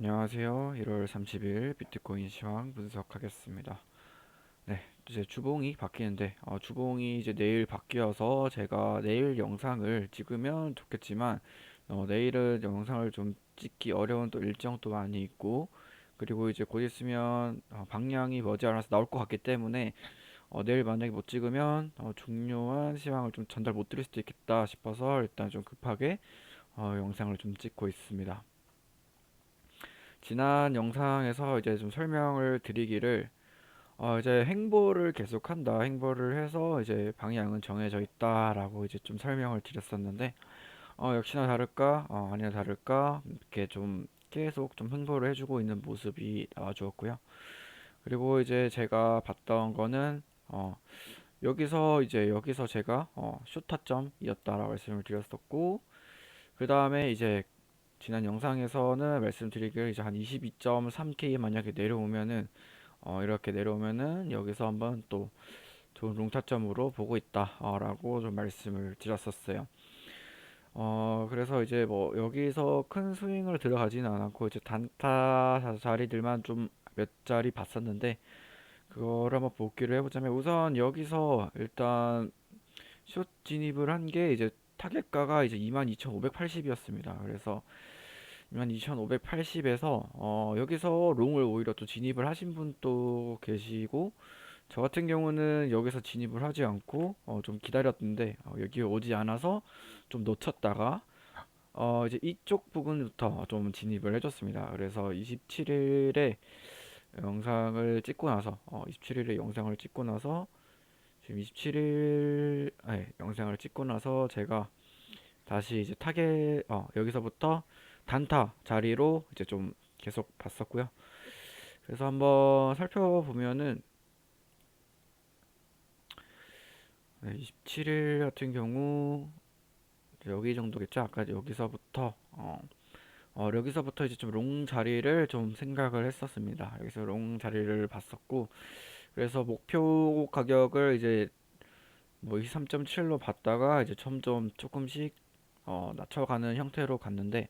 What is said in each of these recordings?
안녕하세요. 1월 30일 비트코인 시황 분석하겠습니다. 네, 이제 주봉이 바뀌는데, 주봉이 이제 내일 바뀌어서 제가 내일 영상을 찍으면 좋겠지만, 내일은 영상을 좀 찍기 어려운 또 일정도 많이 있고, 그리고 이제 곧 있으면 방향이 머지않아서 나올 것 같기 때문에, 내일 만약에 못 찍으면 중요한 시황을 좀 전달 못 드릴 수도 있겠다 싶어서 일단 좀 급하게 영상을 좀 찍고 있습니다. 지난 영상에서 이제 좀 설명을 드리기를 이제 행보를 계속한다. 행보를 해서 이제 방향은 정해져 있다라고 이제 좀 설명을 드렸었는데 역시나 다를까? 아니나 다를까? 이렇게 좀 계속 좀 행보를 해주고 있는 모습이 나와 주었고요. 그리고 이제 제가 봤던 거는 여기서 제가 쇼타점이었다라고 말씀을 드렸었고 그 다음에 이제 지난 영상에서는 말씀드리길 이제 한 22.3K 만약에 내려오면은 이렇게 내려오면은 여기서 한번 또 좋은 롱타점으로 보고 있다라고 좀 말씀을 드렸었어요. 그래서 이제 뭐 여기서 큰 스윙을 들어가지는 않았고 이제 단타 자리들만 좀 몇 자리 봤었는데 그거를 한번 복기를 해보자면 우선 여기서 일단 숏 진입을 한 게 이제 타겟가가 이제 22,580이었습니다. 그래서 22,580에서 여기서 롱을 오히려 또 진입을 하신 분도 계시고 저 같은 경우는 여기서 진입을 하지 않고 좀 기다렸는데 여기 오지 않아서 좀 놓쳤다가 이제 이쪽 부분부터 좀 진입을 해줬습니다. 그래서 27일에 영상을 찍고 나서 27일에 영상을 찍고 나서 지금 27일 영상을 찍고 나서 제가 다시 이제 타겟 여기서부터 단타 자리로 이제 좀 계속 봤었고요. 그래서 한번 살펴보면은 27일 같은 경우 여기 정도겠죠. 아까 여기서부터 이제 좀 롱 자리를 좀 생각을 했었습니다. 여기서 롱 자리를 봤었고 그래서 목표 가격을 이제 뭐 23.7로 봤다가 이제 점점 조금씩 낮춰가는 형태로 갔는데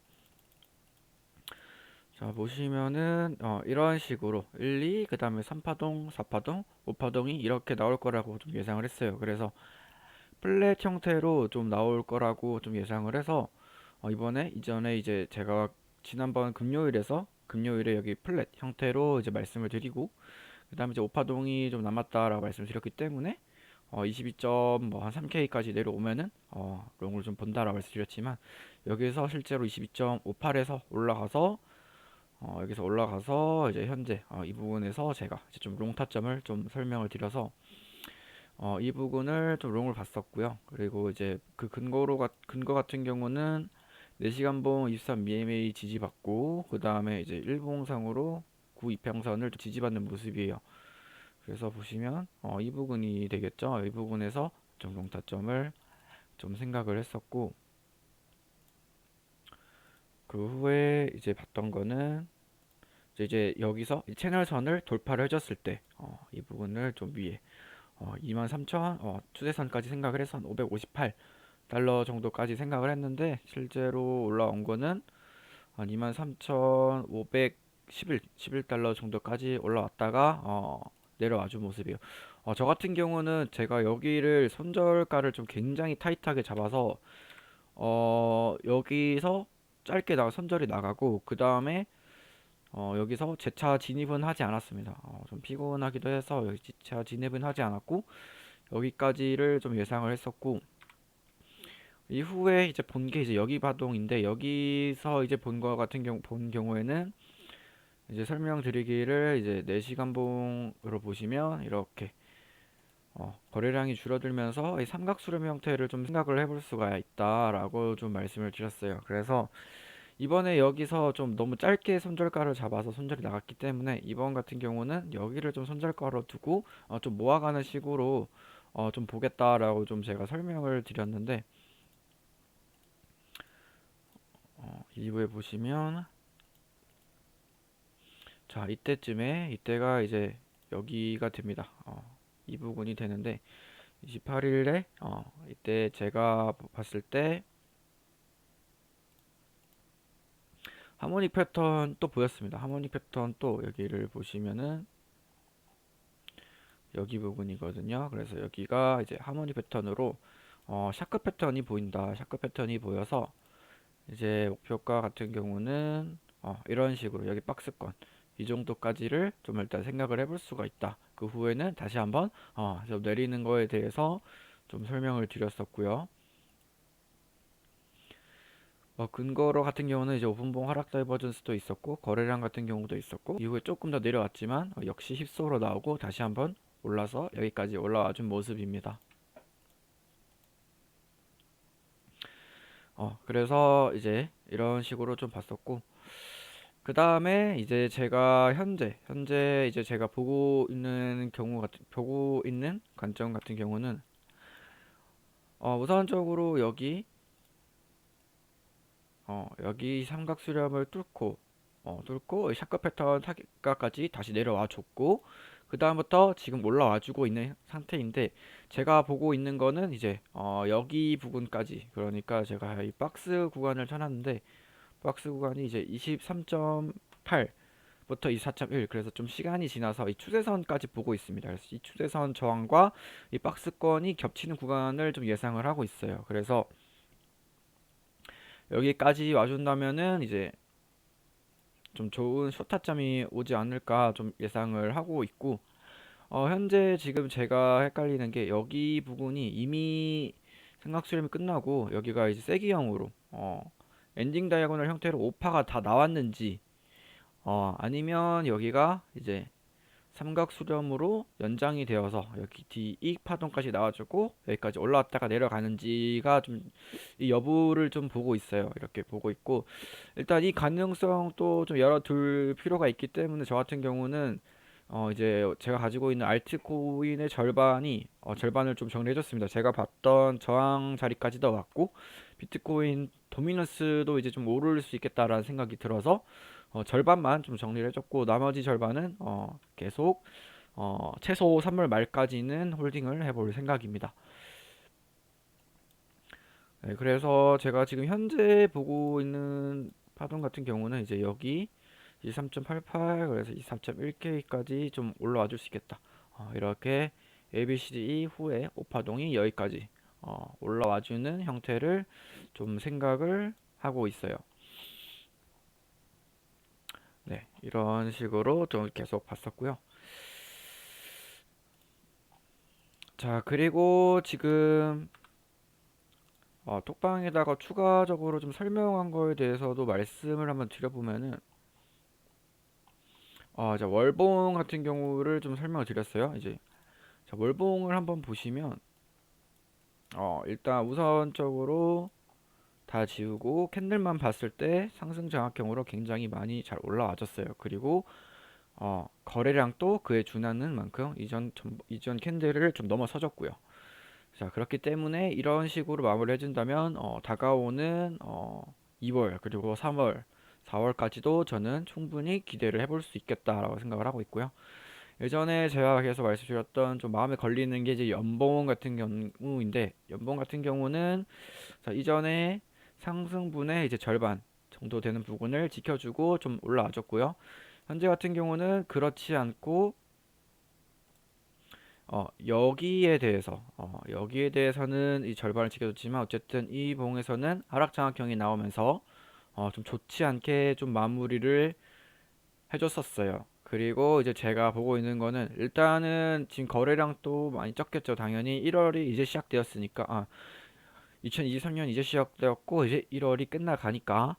자 보시면은 이런 식으로 1, 2, 그 다음에 3파동, 4파동, 5파동이 이렇게 나올 거라고 좀 예상을 했어요. 그래서 플랫 형태로 좀 나올 거라고 좀 예상을 해서 이전에 이제 제가 지난번 금요일에 여기 플랫 형태로 이제 말씀을 드리고 그 다음에 이제 5파동이 좀 남았다라고 말씀드렸기 때문에 22점 뭐 한 3K까지 내려오면은 롱을 좀 본다라고 말씀드렸지만 여기서 실제로 22.58에서 올라가서 여기서 올라가서 이제 현재 이 부분에서 제가 이제 좀 롱 타점을 좀 설명을 드려서 이 부분을 좀 롱을 봤었고요. 그리고 이제 그 근거 같은 경우는 4시간봉 23 EMA 지지받고 그 다음에 이제 일봉상으로 9 이평선을 지지받는 모습이에요. 그래서 보시면 이 부분이 되겠죠. 이 부분에서 좀 롱 타점을 좀 생각을 했었고 그 후에 이제 봤던 거는 이제 여기서 이 채널선을 돌파를 해줬을 때 이 부분을 좀 위에 23,000 추세선까지 생각을 해서 558달러 정도까지 생각을 했는데 실제로 올라온 거는 한 23,511달러 정도까지 올라왔다가 내려와준 모습이에요. 저 같은 경우는 제가 여기를 손절가를 좀 굉장히 타이트하게 잡아서 여기서 짧게 선절이 나가고 그 다음에 여기서 재차 진입은 하지 않았습니다. 좀 피곤하기도 해서 여기 재차 진입은 하지 않았고 여기까지를 좀 예상을 했었고 이후에 이제 본 게 이제 여기 바동인데 여기서 이제 본 경우에는 이제 설명드리기를 이제 4시간 봉으로 보시면 이렇게 거래량이 줄어들면서 이 삼각수렴 형태를 좀 생각을 해볼 수가 있다라고 좀 말씀을 드렸어요. 그래서 이번에 여기서 좀 너무 짧게 손절가를 잡아서 손절이 나갔기 때문에 이번 같은 경우는 여기를 좀 손절가로 두고 좀 모아가는 식으로 좀 보겠다라고 좀 제가 설명을 드렸는데 이부에 보시면 자 이때가 이제 여기가 됩니다. 이 부분이 되는데 28일에 이때 제가 봤을 때 하모닉 패턴 또 보였습니다. 하모닉 패턴 또 여기를 보시면은 여기 부분이거든요. 그래서 여기가 이제 하모닉 패턴으로 샤크 패턴이 보인다. 샤크 패턴이 보여서 이제 목표가 같은 경우는 이런 식으로 여기 박스권 이 정도까지를 좀 일단 생각을 해볼 수가 있다. 그 후에는 다시 한번 좀 내리는 거에 대해서 좀 설명을 드렸었고요. 근거로 같은 경우는 이제 오픈봉 하락 다이버전스도 있었고 거래량 같은 경우도 있었고 이후에 조금 더 내려왔지만 역시 힙소로 나오고 다시 한번 올라서 여기까지 올라와 준 모습입니다. 그래서 이제 이런 식으로 좀 봤었고 그 다음에 이제 제가 현재 이제 제가 보고 있는 관점 같은 경우는 우선적으로 여기 삼각 수렴을 뚫고 샤크 패턴 타격까지 다시 내려와 줬고 그 다음부터 지금 올라와 주고 있는 상태인데 제가 보고 있는 거는 이제 여기 부분까지 그러니까 제가 이 박스 구간을 쳐놨는데 박스 구간이 이제 23.8부터 24.1 그래서 좀 시간이 지나서 이 추세선까지 보고 있습니다. 그래서 이 추세선 저항과 이 박스권이 겹치는 구간을 좀 예상을 하고 있어요. 그래서 여기까지 와준다면은 이제 좀 좋은 숏타점이 오지 않을까 좀 예상을 하고 있고 현재 지금 제가 헷갈리는 게 여기 부분이 이미 생각 수렴이 끝나고 여기가 이제 세기형으로 엔딩 다이아고널 형태로 오파가 다 나왔는지 아니면 여기가 이제 삼각 수렴으로 연장이 되어서 여기 뒤 이익 파동까지 나와주고 여기까지 올라왔다가 내려가는지가 좀 이 여부를 좀 보고 있어요. 이렇게 보고 있고 일단 이 가능성도 좀 열어둘 필요가 있기 때문에 저 같은 경우는 이제 제가 가지고 있는 알트코인의 절반을 좀 정리해줬습니다. 제가 봤던 저항 자리까지도 왔고 비트코인 도미넌스도 이제 좀 오를 수 있겠다라는 생각이 들어서 절반만 좀 정리를 해줬고 나머지 절반은 계속 최소 3월 말까지는 홀딩을 해볼 생각입니다. 네, 그래서 제가 지금 현재 보고 있는 파동 같은 경우는 이제 여기 23.88 그래서 23.1K까지 좀 올라와 줄 수 있겠다. 이렇게 ABCD 후에 오파동이 여기까지 올라와 주는 형태를 좀 생각을 하고 있어요. 네, 이런 식으로 좀 계속 봤었고요. 자, 그리고 지금 톡방에다가 추가적으로 좀 설명한 거에 대해서도 말씀을 한번 드려보면은 자, 월봉 같은 경우를 좀 설명을 드렸어요. 이제 자, 월봉을 한번 보시면 일단 우선적으로 다 지우고 캔들만 봤을 때 상승 장악형으로 굉장히 많이 잘 올라와줬어요. 그리고 거래량도 그에 준하는 만큼 이전 캔들을 좀 넘어서줬고요. 자, 그렇기 때문에 이런 식으로 마무리를 해준다면 다가오는 2월 그리고 3월, 4월까지도 저는 충분히 기대를 해볼 수 있겠다라고 생각을 하고 있고요. 예전에 제가 계속 말씀드렸던 좀 마음에 걸리는 게 이제 연봉 같은 경우인데 연봉 같은 경우는 자, 이전에 상승분의 이제 절반 정도 되는 부분을 지켜주고 좀 올라와줬고요. 현재 같은 경우는 그렇지 않고 여기에 대해서는 이 절반을 지켜줬지만 어쨌든 이 봉에서는 하락 장악형이 나오면서 좀 좋지 않게 좀 마무리를 해줬었어요. 그리고 이제 제가 보고 있는 거는 일단은 지금 거래량 또 많이 적겠죠. 당연히 1월이 이제 시작되었으니까 2023년 이제 시작되었고 이제 1월이 끝나가니까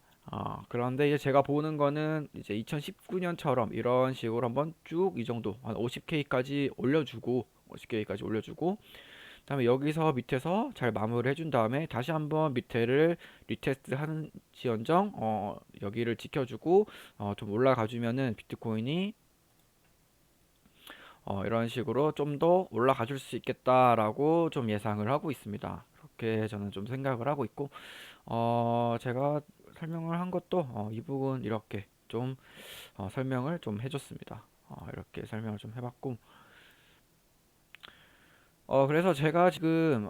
그런데 이제 제가 보는 거는 이제 2019년처럼 이런 식으로 한번 쭉 이 정도 한 50K까지 올려주고 50K까지 올려주고 그다음에 여기서 밑에서 잘 마무리 해준 다음에 다시 한번 밑에를 리테스트 하는 지연정 여기를 지켜주고 좀 올라가 주면은 비트코인이 이런 식으로 좀 더 올라가 줄 수 있겠다라고 좀 예상을 하고 있습니다. 그렇게 저는 좀 생각을 하고 있고 제가 설명을 한 것도 이 부분 이렇게 좀 설명을 좀 해줬습니다. 이렇게 설명을 좀 해봤고 그래서 제가 지금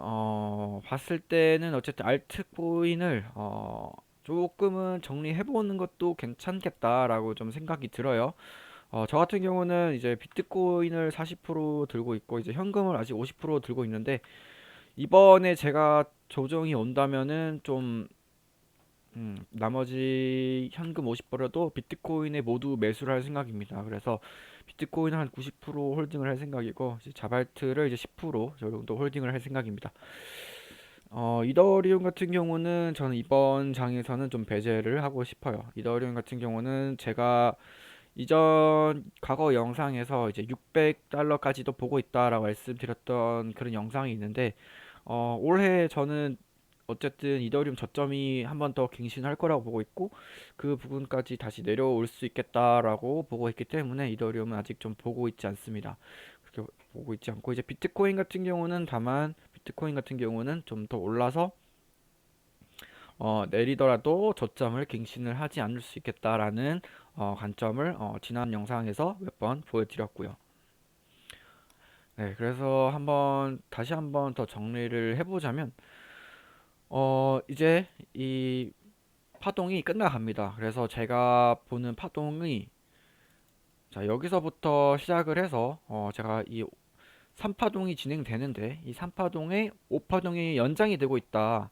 봤을 때는 어쨌든 알트코인을 조금은 정리해보는 것도 괜찮겠다라고 좀 생각이 들어요. 저 같은 경우는 이제 비트코인을 40% 들고 있고 이제 현금을 아직 50% 들고 있는데 이번에 제가 조정이 온다면은 좀 나머지 현금 50%도 비트코인에 모두 매수를 할 생각입니다. 그래서 비트코인 한 90% 홀딩을 할 생각이고 이제 자발트를 이제 10% 정도 홀딩을 할 생각입니다. 이더리움 같은 경우는 저는 이번 장에서는 좀 배제를 하고 싶어요. 이더리움 같은 경우는 제가 이전 과거 영상에서 이제 600달러까지도 보고 있다라고 말씀드렸던 그런 영상이 있는데 올해 저는 어쨌든 이더리움 저점이 한 번 더 갱신할 거라고 보고 있고 그 부분까지 다시 내려올 수 있겠다라고 보고 있기 때문에 이더리움은 아직 좀 보고 있지 않습니다. 그렇게 보고 있지 않고 이제 비트코인 같은 경우는 다만 비트코인 같은 경우는 좀 더 올라서 내리더라도 저점을 갱신을 하지 않을 수 있겠다라는 관점을 지난 영상에서 몇 번 보여드렸고요. 네, 그래서 다시 한번 더 정리를 해보자면 이제 이 파동이 끝나갑니다. 그래서 제가 보는 파동이 자 여기서부터 시작을 해서 제가 이 3파동이 진행되는데 이 3파동에 5파동이 연장이 되고 있다.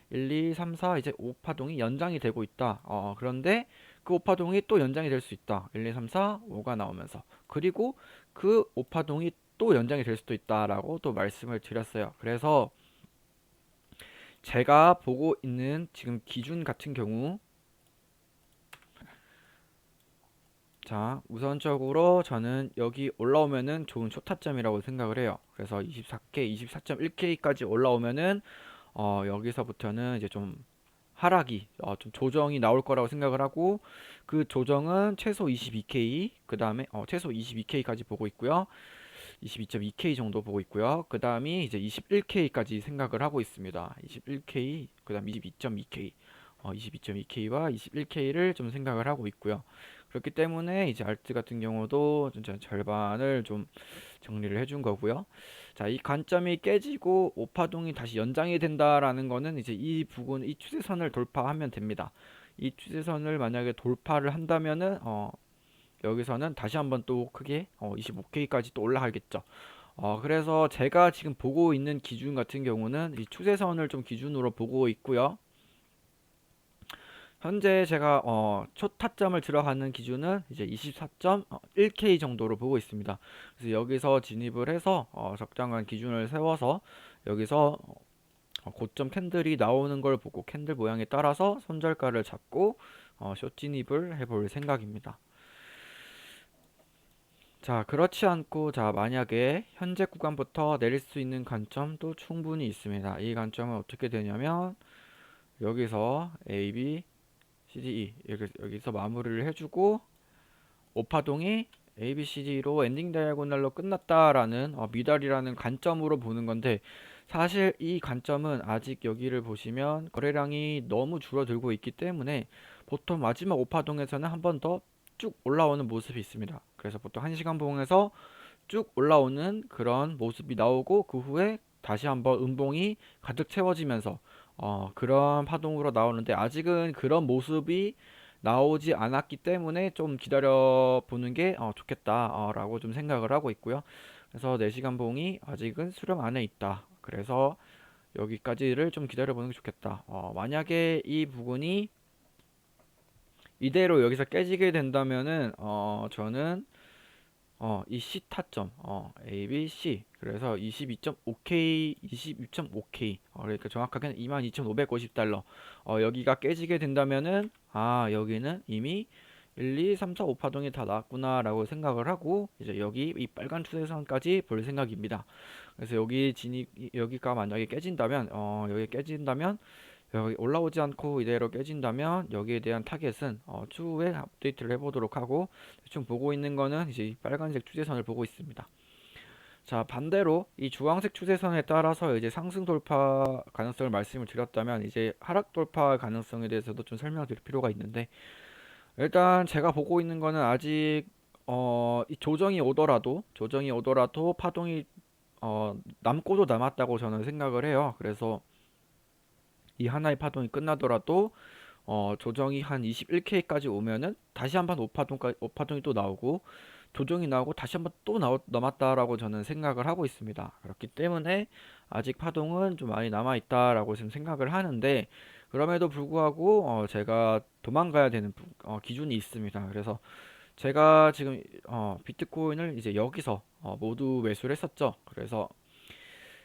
1, 2, 3, 4 이제 5파동이 연장이 되고 있다. 그런데 그 5파동이 또 연장이 될 수 있다. 1, 2, 3, 4, 5가 나오면서 그리고 그 5파동이 또 연장이 될 수도 있다라고 또 말씀을 드렸어요. 그래서 제가 보고 있는 지금 기준 같은 경우 자 우선적으로 저는 여기 올라오면은 좋은 초타점이라고 생각을 해요. 그래서 24K, 24.1K까지 올라오면은 여기서부터는 이제 좀 하락이 좀 조정이 나올 거라고 생각을 하고 그 조정은 최소 22K 그 다음에 최소 22K까지 보고 있고요. 22.2K 정도 보고 있고요. 그 다음이 이제 21K까지 생각을 하고 있습니다. 21K 그 다음 22.2K 22.2K와 21K를 좀 생각을 하고 있고요. 그렇기 때문에 이제 알트 같은 경우도 진짜 절반을 좀 정리를 해준 거고요. 자, 이 관점이 깨지고 오파동이 다시 연장이 된다라는 거는 이제 이 부분, 이 추세선을 돌파하면 됩니다. 이 추세선을 만약에 돌파를 한다면은 여기서는 다시 한번 또 크게 25K까지 또 올라가겠죠. 그래서 제가 지금 보고 있는 기준 같은 경우는 이 추세선을 좀 기준으로 보고 있고요. 현재 제가 초타점을 들어가는 기준은 이제 24.1K 정도로 보고 있습니다. 그래서 여기서 진입을 해서 적당한 기준을 세워서 여기서 고점 캔들이 나오는 걸 보고 캔들 모양에 따라서 손절가를 잡고 숏 진입을 해볼 생각입니다. 자, 그렇지 않고 자 만약에 현재 구간부터 내릴 수 있는 관점도 충분히 있습니다. 이 관점은 어떻게 되냐면 여기서 A, B, CDE 여기서 마무리를 해주고 오파동이 ABCD로 엔딩 다이아고날로 끝났다라는 미달이라는 관점으로 보는 건데 사실 이 관점은 아직 여기를 보시면 거래량이 너무 줄어들고 있기 때문에 보통 마지막 오파동에서는 한 번 더 쭉 올라오는 모습이 있습니다. 그래서 보통 1시간 봉에서 쭉 올라오는 그런 모습이 나오고 그 후에 다시 한번 음봉이 가득 채워지면서 그런 파동으로 나오는데 아직은 그런 모습이 나오지 않았기 때문에 좀 기다려 보는 게 좋겠다라고 좀 생각을 하고 있고요. 그래서 4시간 봉이 아직은 수렴 안에 있다. 그래서 여기까지를 좀 기다려 보는 게 좋겠다. 만약에 이 부분이 이대로 여기서 깨지게 된다면은 저는 이 C 타점, A, B, C. 그래서 22.5K, 22.5K. 그러니까 정확하게는 22,550달러. 여기가 깨지게 된다면은, 여기는 이미 1, 2, 3, 4, 5파동이 다 나왔구나라고 생각을 하고, 이제 여기 이 빨간 추세선까지 볼 생각입니다. 그래서 여기가 만약에 깨진다면, 여기 깨진다면, 여기 올라오지 않고 이대로 깨진다면 여기에 대한 타겟은 추후에 업데이트를 해보도록 하고 대충 보고 있는 거는 이제 이 빨간색 추세선을 보고 있습니다. 자 반대로 이 주황색 추세선에 따라서 이제 상승 돌파 가능성을 말씀을 드렸다면 이제 하락 돌파 가능성에 대해서도 좀 설명드릴 필요가 있는데 일단 제가 보고 있는 거는 아직 이 조정이 오더라도 파동이 남고도 남았다고 저는 생각을 해요. 그래서 이 하나의 파동이 끝나더라도 조정이 한 21K까지 오면은 다시 한번 오파동이 또 나오고 조정이 나오고 다시 한번 또 남았다라고 저는 생각을 하고 있습니다. 그렇기 때문에 아직 파동은 좀 많이 남아 있다라고 지금 생각을 하는데 그럼에도 불구하고 제가 도망가야 되는 기준이 있습니다. 그래서 제가 지금 비트코인을 이제 여기서 모두 매수를 했었죠. 그래서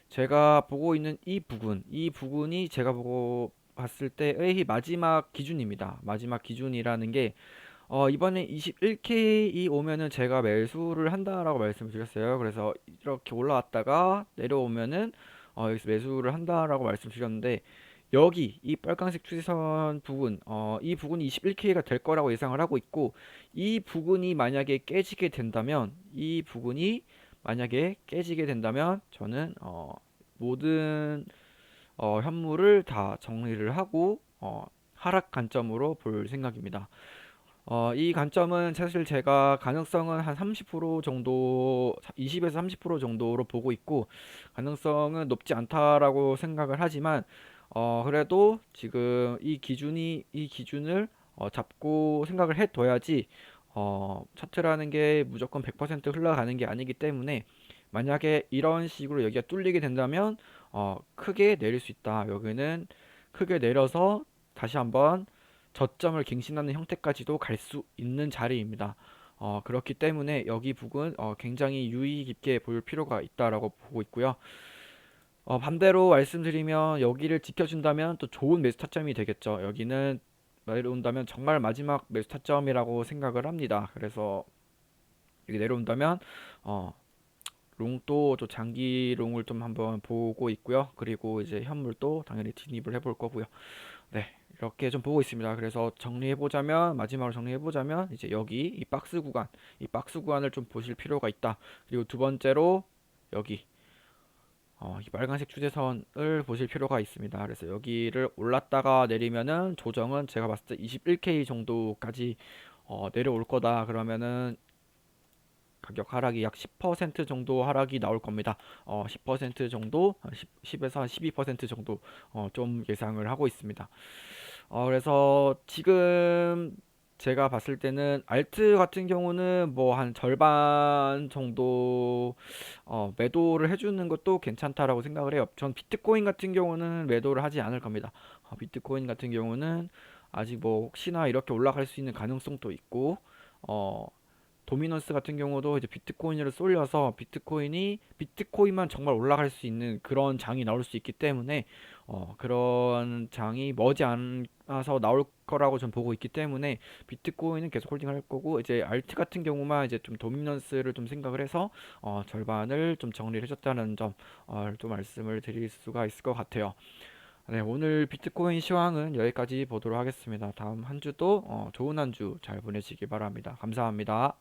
제가 보고 있는 이 부분이 제가 보고 봤을 때의 마지막 기준입니다. 마지막 기준이라는 게 이번에 21K 오면은 제가 매수를 한다라고 말씀드렸어요. 그래서 이렇게 올라왔다가 내려오면은 여기서 매수를 한다라고 말씀드렸는데 여기 이 빨간색 추세선 부분 이 부분이 21K가 될 거라고 예상을 하고 있고 이 부분이 만약에 깨지게 된다면 이 부분이 만약에 깨지게 된다면 저는 모든 현물을 다 정리를 하고 하락 관점으로 볼 생각입니다. 이 관점은 사실 제가 가능성은 한 30% 정도, 20에서 30% 정도로 보고 있고, 가능성은 높지 않다라고 생각을 하지만, 그래도 지금 이 기준을 잡고 생각을 해둬야지, 차트라는 게 무조건 100% 흘러가는 게 아니기 때문에, 만약에 이런 식으로 여기가 뚫리게 된다면, 크게 내릴 수 있다. 여기는 크게 내려서 다시 한번 저점을 갱신하는 형태까지도 갈 수 있는 자리입니다. 그렇기 때문에 여기 부분 굉장히 유의 깊게 볼 필요가 있다라고 보고 있고요. 반대로 말씀드리면 여기를 지켜준다면 또 좋은 매수 타점이 되겠죠. 여기는 내려온다면 정말 마지막 매수 타점이라고 생각을 합니다. 그래서 여기 내려온다면 어, 롱도 좀 장기 롱을 좀 한번 보고 있고요. 그리고 이제 현물도 당연히 진입을 해볼 거고요. 네, 이렇게 좀 보고 있습니다. 그래서 정리해보자면, 마지막으로 정리해보자면, 이제 여기 이 박스 구간을 좀 보실 필요가 있다. 그리고 두 번째로, 여기, 이 빨간색 추세선을 보실 필요가 있습니다. 그래서 여기를 올랐다가 내리면은 조정은 제가 봤을 때 21K 정도까지 내려올 거다. 그러면은 가격 하락이 약 10% 정도 하락이 나올 겁니다. 10% 정도, 10에서 한 12% 정도 좀 예상을 하고 있습니다. 그래서 지금 제가 봤을 때는 알트 같은 경우는 뭐 한 절반 정도 매도를 해주는 것도 괜찮다라고 생각을 해요. 전 비트코인 같은 경우는 매도를 하지 않을 겁니다. 비트코인 같은 경우는 아직 뭐 혹시나 이렇게 올라갈 수 있는 가능성도 있고 어, 도미넌스 같은 경우도 이제 비트코인으로 쏠려서 비트코인만 정말 올라갈 수 있는 그런 장이 나올 수 있기 때문에 그런 장이 머지않아서 나올 거라고 전 보고 있기 때문에 비트코인은 계속 홀딩할 거고 이제 알트 같은 경우만 이제 좀 도미넌스를 좀 생각을 해서 절반을 좀 정리를 해줬다는 점 또 말씀을 드릴 수가 있을 것 같아요. 네, 오늘 비트코인 시황은 여기까지 보도록 하겠습니다. 다음 한 주도 좋은 한 주 잘 보내시기 바랍니다. 감사합니다.